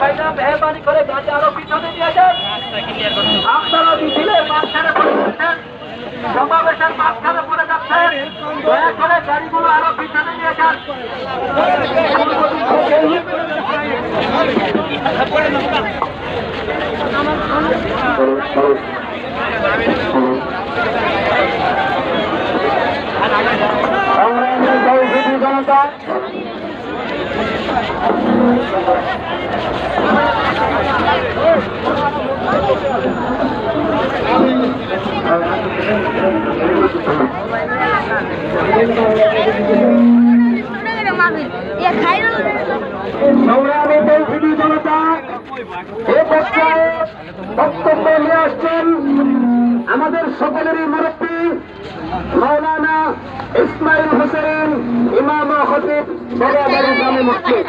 ভাইরা মেহরবানি করে গাড়ি আরো পিছনে নিয়ে যান। আপনারা মিছিলে মাঝখানে পড়ে যাচ্ছেন, সমাবেশের মাঝখানে পড়ে যাচ্ছেন, দয়া করে গাড়িগুলো আরো পিছনে নিয়ে যান। জনতা বক্তব্য নিয়ে আসছেন আমাদের সকলেরই মুরব্বী মাওলানা ইসমাইল হোসেন, ইমাম ও খতিব বড় জামে মসজিদ।